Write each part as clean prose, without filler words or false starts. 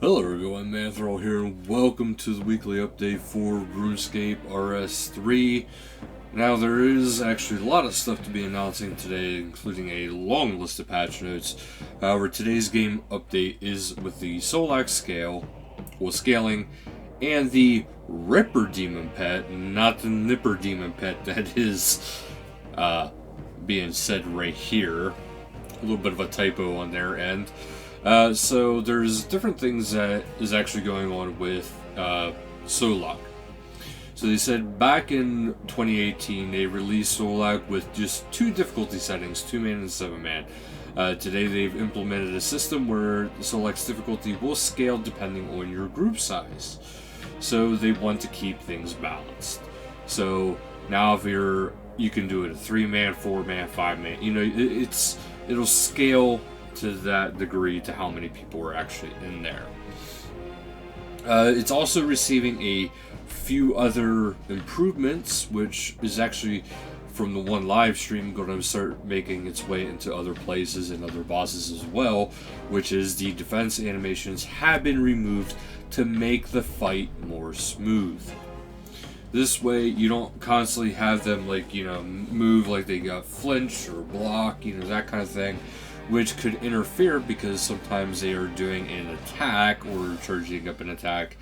Hello everyone, Manithral here, and welcome to the weekly update for RuneScape RS3. Now there is actually a lot of stuff to be announcing today, including a long list of patch notes. However, today's game update is with the Solak scaling, and the Ripper Demon Pet, not the Nipper Demon Pet that is being said right here. A little bit of a typo on their end. So there's different things that is actually going on with Solak. So they said back in 2018 they released Solak with just 2 difficulty settings, 2-man and 7-man. Today they've implemented a system where Solak's difficulty will scale depending on your group size. So they want to keep things balanced. So now if you can do it a 3-man, 4-man, 5-man. You know, it'll scale to that degree to how many people are actually in there. It's also receiving a few other improvements, which is actually from the one live stream going to start making its way into other places and other bosses as well, which is the defense animations have been removed to make the fight more smooth. This way you don't constantly have them move like they got flinch or block, that kind of thing, which could interfere because sometimes they are doing an attack or charging up an attack,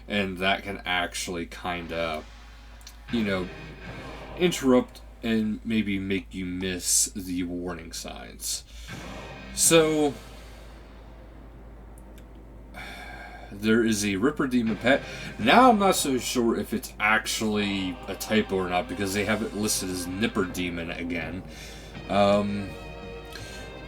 and that can actually kind of, interrupt and maybe make you miss the warning signs. So there is a Ripper Demon Pet. Now I'm not so sure if it's actually a typo or not because they have it listed as Nipper Demon again.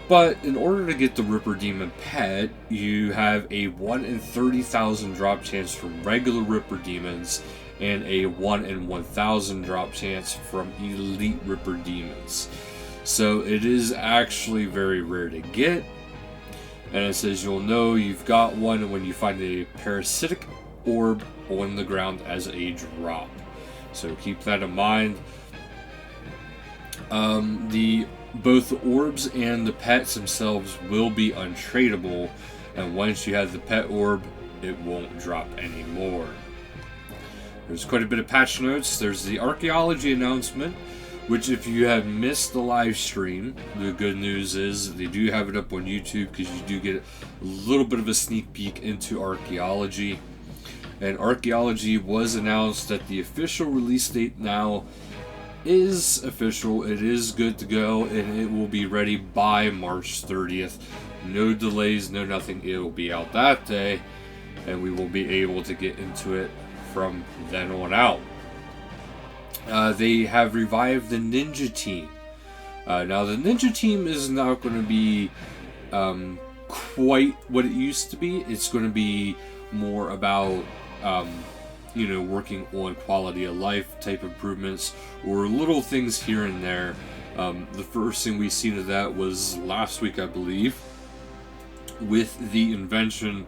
But in order to get the Ripper Demon Pet, you have a 1 in 30,000 drop chance from regular Ripper Demons and a 1 in 1,000 drop chance from Elite Ripper Demons. So it is actually very rare to get. And it says you'll know you've got one when you find a parasitic orb on the ground as a drop. So keep that in mind. Both the orbs and the pets themselves will be untradeable, and once you have the pet orb, it won't drop anymore. There's quite a bit of patch notes. There's the Archaeology announcement, which if you have missed the live stream, the good news is they do have it up on YouTube because you do get a little bit of a sneak peek into Archaeology. And Archaeology was announced that the official release date now is official. It is good to go, and it will be ready by March 30th. No delays, no nothing. It will be out that day, and we will be able to get into it from then on out. They have revived the Ninja Team. Now the Ninja Team is not going to be quite what it used to be. It's going to be more about working on quality of life type improvements or little things here and there. The first thing we seen of that was last week, I believe, with the invention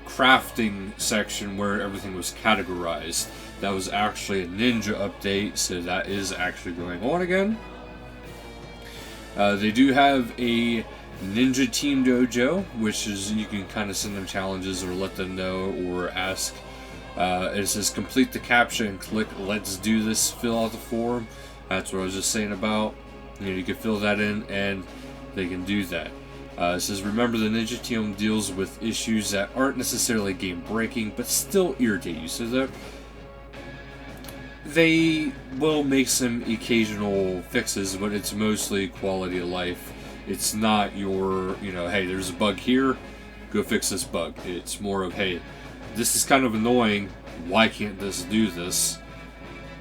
crafting section where everything was categorized. That was actually a ninja update, so that is actually going on again. They do have a Ninja Team Dojo, which is you can kind of send them challenges or let them know or ask. It says complete the captcha and click let's do this, fill out the form. That's what I was just saying about. You can fill that in and they can do that. It says remember the Ninja Team deals with issues that aren't necessarily game breaking but still irritate you. So that they will make some occasional fixes, but it's mostly quality of life. It's not your, hey, there's a bug here, go fix this bug. It's more of, hey, this is kind of annoying, why can't this do this?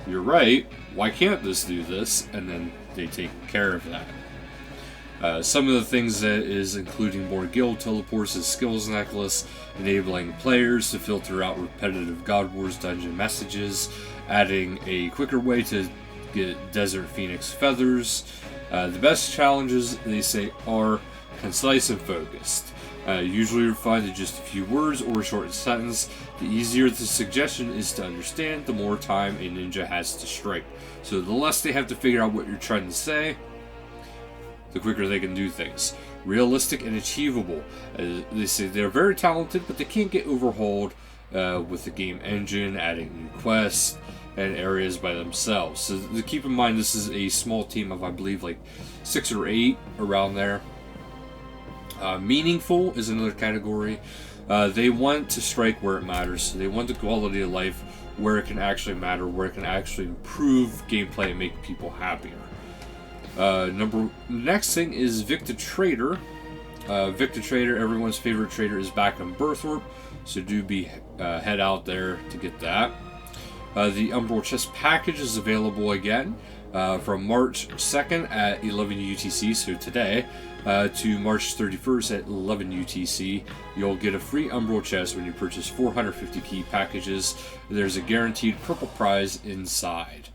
You're right, why can't this do this? And then they take care of that. Some of the things that is including more guild teleports is skills necklace, enabling players to filter out repetitive God Wars dungeon messages, adding a quicker way to get Desert Phoenix feathers. The best challenges, they say, are concise and focused. Usually refined to just a few words or a short sentence. The easier the suggestion is to understand, the more time a ninja has to strike. So the less they have to figure out what you're trying to say, the quicker they can do things. realistic and achievable. They say they're very talented, but they can't get overhauled with the game engine, adding new quests and areas by themselves. So to keep in mind, this is a small team of, I believe, like 6 or 8 around there. Meaningful is another category. They want to strike where it matters. So they want the quality of life where it can actually matter, where it can actually improve gameplay and make people happier. Next thing is Victor Trader. Victor Trader, everyone's favorite trader, is back in Berthorpe, so do head out there to get that. The Umbral Chest package is available again from March 2nd at 11 UTC, so today, to March 31st at 11 UTC. You'll get a free Umbral Chest when you purchase 450 key packages. There's a guaranteed purple prize inside.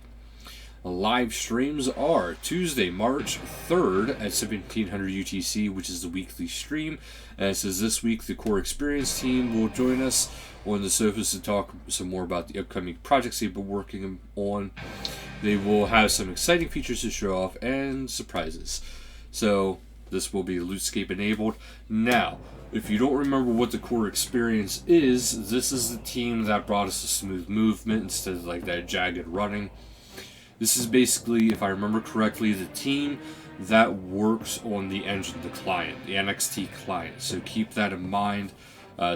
Live streams are Tuesday, March 3rd at 1700 UTC, which is the weekly stream. And it says this week the Core Experience team will join us on the sofas to talk some more about the upcoming projects they've been working on. They will have some exciting features to show off and surprises. So this will be Lootscape enabled. Now, if you don't remember what the Core Experience is, this is the team that brought us a smooth movement instead of like that jagged running. This is basically, if I remember correctly, the team that works on the engine, the client, the NXT client. So keep that in mind.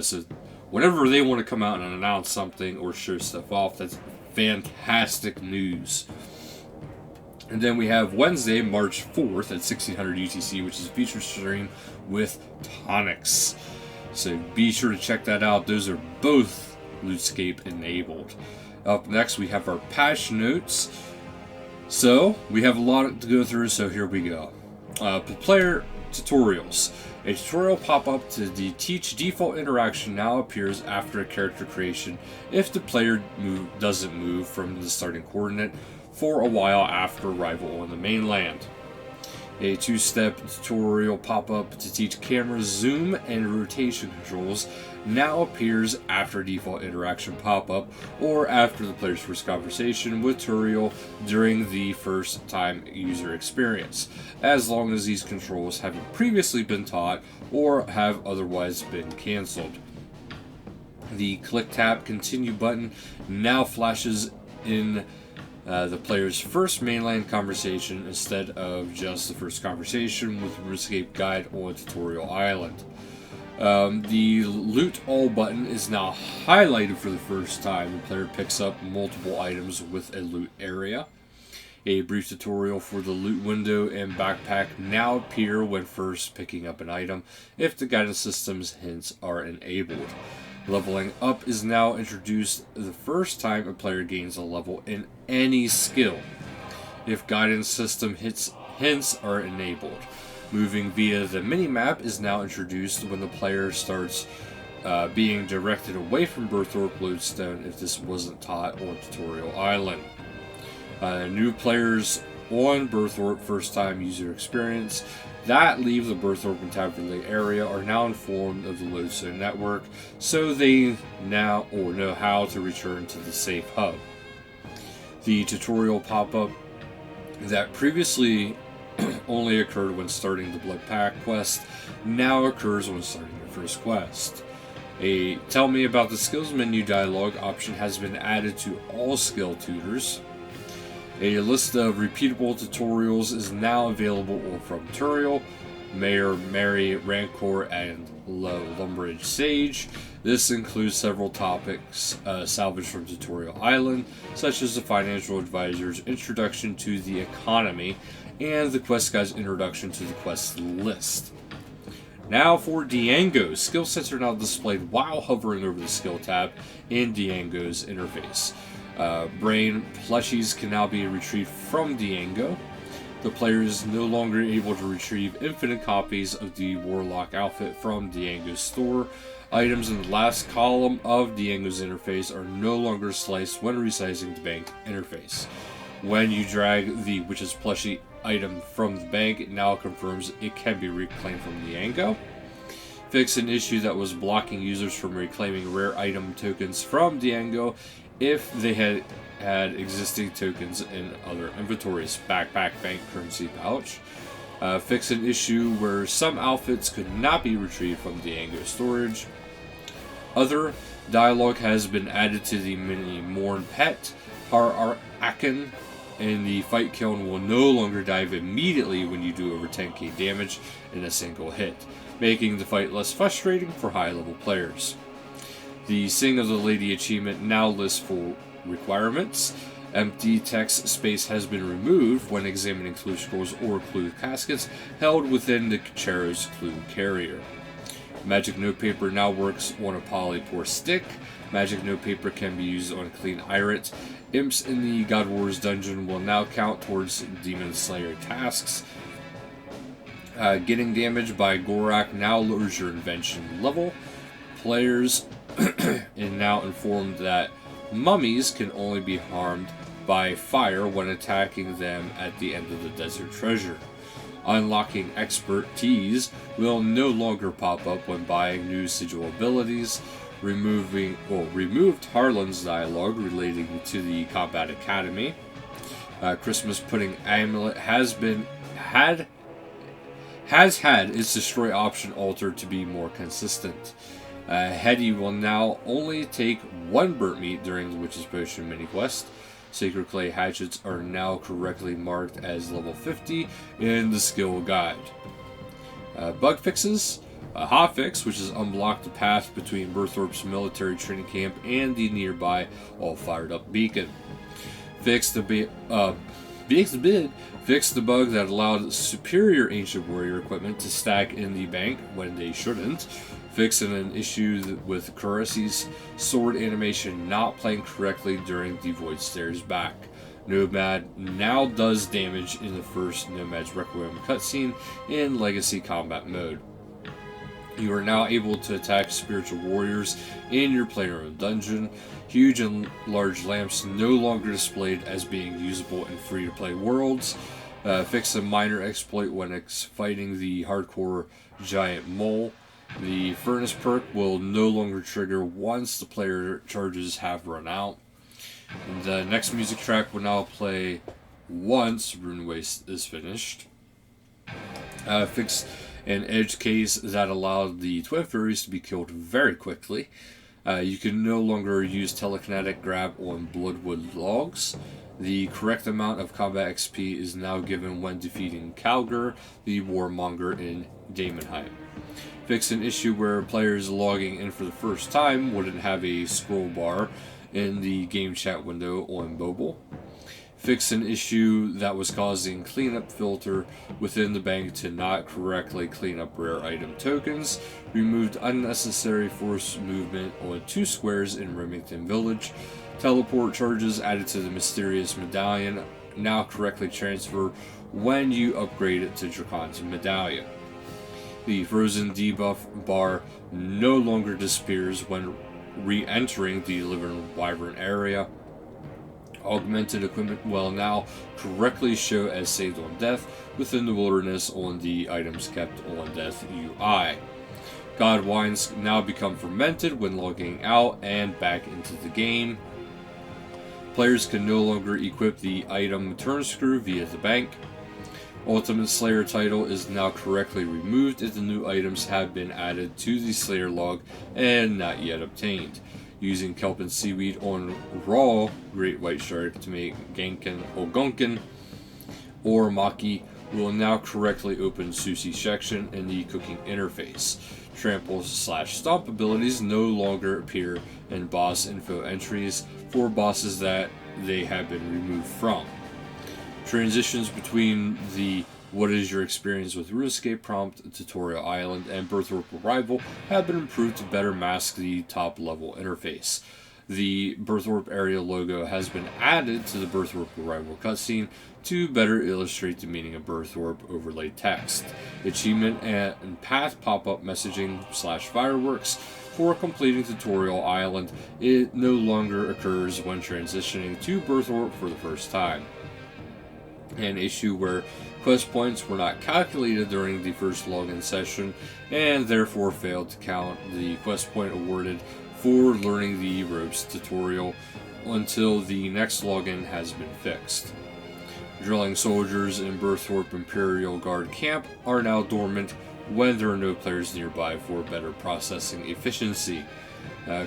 So whenever they want to come out and announce something or show stuff off, that's fantastic news. And then we have Wednesday, March 4th at 1600 UTC, which is a feature stream with Tonics. So be sure to check that out. Those are both Lootscape enabled. Up next, we have our patch notes. So, we have a lot to go through, so here we go. Player tutorials. A tutorial pop-up to the Teach default interaction now appears after a character creation if the player doesn't move from the starting coordinate for a while after arrival on the mainland. A 2-step tutorial pop-up to teach camera zoom and rotation controls now appears after default interaction pop-up or after the player's first conversation with Turiel during the first time user experience, as long as these controls haven't previously been taught or have otherwise been cancelled. The click tap continue button now flashes in the player's first mainland conversation instead of just the first conversation with RuneScape Guide on Tutorial Island. The Loot All button is now highlighted for the first time. The player picks up multiple items with a loot area. A brief tutorial for the loot window and backpack now appear when first picking up an item if the guidance system's hints are enabled. Leveling up is now introduced the first time a player gains a level in any skill, if guidance system hints are enabled. Moving via the minimap is now introduced when the player starts being directed away from Berthorpe Lodestone if this wasn't taught on Tutorial Island. New players on Berthorpe first time user experience that leave the Berthorpe and Taverley area are now informed of the Lodestone network, so they now know how to return to the safe hub. The tutorial pop-up that previously only occurred when starting the Blood Pact quest now occurs when starting the first quest. A Tell Me About the Skills menu dialogue option has been added to all skill tutors. A list of repeatable tutorials is now available from Turiel, Mayor Mary, Rancor, and Lumbridge Sage. This includes several topics salvaged from Tutorial Island, such as the Financial Advisor's Introduction to the Economy and the Quest Guide's Introduction to the Quest List. Now for Diango. Skill sets are now displayed while hovering over the skill tab in Diango's interface. Brain plushies can now be retrieved from Diango. The player is no longer able to retrieve infinite copies of the Warlock outfit from Diango's store. Items in the last column of Diango's interface are no longer sliced when resizing the bank interface. When you drag the Witch's plushie item from the bank, it now confirms it can be reclaimed from Diango. Fix an issue that was blocking users from reclaiming rare item tokens from Diango if they had existing tokens in other inventories. Backpack, bank, currency pouch. Fix an issue where some outfits could not be retrieved from the Ango storage. Other dialogue has been added to the mini Morn pet, Har-Aken, and the fight kiln will no longer dive immediately when you do over 10k damage in a single hit, making the fight less frustrating for high-level players. The Sing of the Lady achievement now lists full requirements. Empty text space has been removed when examining clue scrolls or clue caskets held within the Chero's clue carrier. Magic notepaper now works on a polypore stick. Magic notepaper can be used on clean irit. Imps in the God Wars dungeon will now count towards Demon Slayer tasks. Getting damaged by Gorak now lowers your invention level. Players are now informed that mummies can only be harmed by fire when attacking them at the end of the Desert Treasure. Unlocking expertise will no longer pop up when buying new sigil abilities. Removed Harlan's dialogue relating to the Combat Academy. Christmas Pudding Amulet has had its destroy option altered to be more consistent. Hetty will now only take one burnt meat during the Witch's Potion mini quest. Sacred Clay hatchets are now correctly marked as level 50 in the skill guide. Bug fixes. A hotfix, which has unblocked the path between Berthorpe's military training camp and the nearby all-fired-up beacon. Fix the bug that allowed superior Ancient Warrior equipment to stack in the bank when they shouldn't. Fixing an issue with Kurasi's sword animation not playing correctly during the Void Stairs back. Nomad now does damage in the first Nomad's Requiem cutscene in Legacy Combat mode. You are now able to attack spiritual warriors in your player-owned dungeon. Huge and large lamps no longer displayed as being usable in free-to-play worlds. Fix a minor exploit when fighting the hardcore giant mole. The furnace perk will no longer trigger once the player charges have run out. The next music track will now play once Rune Waste is finished. Fix an edge case that allowed the Twin Furies to be killed very quickly. You can no longer use telekinetic grab on Bloodwood logs. The correct amount of combat XP is now given when defeating Kalgur, the warmonger in Daemonheim. Fix an issue where players logging in for the first time wouldn't have a scroll bar in the game chat window on mobile. Fix an issue that was causing cleanup filter within the bank to not correctly clean up rare item tokens. Removed unnecessary force movement on 2 squares in Remington Village. Teleport charges added to the mysterious medallion now correctly transfer when you upgrade it to Dracon's medallion. The frozen debuff bar no longer disappears when re-entering the Living Wyvern area. Augmented equipment will now correctly show as saved on death within the wilderness on the items kept on death UI. God wines now become fermented when logging out and back into the game. Players can no longer equip the item turn screw via the bank. Ultimate Slayer title is now correctly removed if the new items have been added to the Slayer log and not yet obtained. Using kelp and seaweed on raw great white shark to make Ganken or Gonken or Maki will now correctly open Sushi section in the cooking interface. Trample/stomp abilities no longer appear in boss info entries for bosses that they have been removed from. Transitions between the "What is your experience with RuneScape" prompt, Tutorial Island, and Berthorpe Arrival have been improved to better mask the top-level interface. The Berthorpe area logo has been added to the Berthorpe Arrival cutscene to better illustrate the meaning of Berthorpe overlay text. Achievement and path pop-up messaging/fireworks for completing Tutorial Island. It no longer occurs when transitioning to Berthorpe for the first time. An issue where quest points were not calculated during the first login session and therefore failed to count the quest point awarded for learning the ropes tutorial until the next login has been fixed. Drilling soldiers in Berthorpe Imperial Guard camp are now dormant when there are no players nearby for better processing efficiency.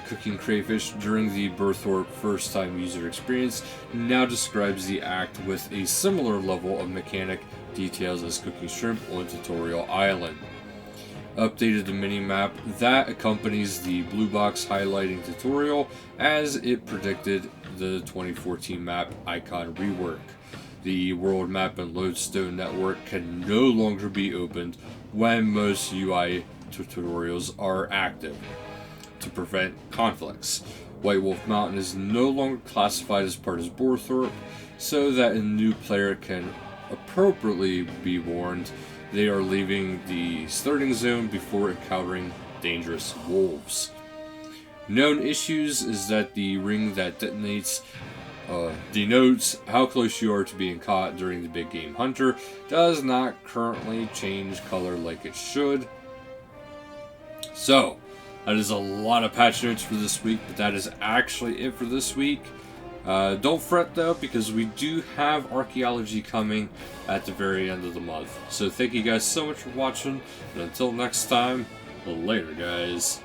Cooking crayfish during the Berthorpe first time user experience now describes the act with a similar level of mechanic details as cooking shrimp on Tutorial Island. Updated the minimap that accompanies the blue box highlighting tutorial as it predicted the 2014 map icon rework. The world map and lodestone network can no longer be opened when most UI tutorials are active to prevent conflicts. White Wolf Mountain is no longer classified as part of Berthorpe, so that a new player can appropriately be warned they are leaving the starting zone before encountering dangerous wolves. Known issues is that the ring that detonates denotes how close you are to being caught during the big game hunter does not currently change color like it should. So, that is a lot of patch notes for this week, but that is actually it for this week. Don't fret though, because we do have Archaeology coming at the very end of the month. So thank you guys so much for watching, and until next time, later guys.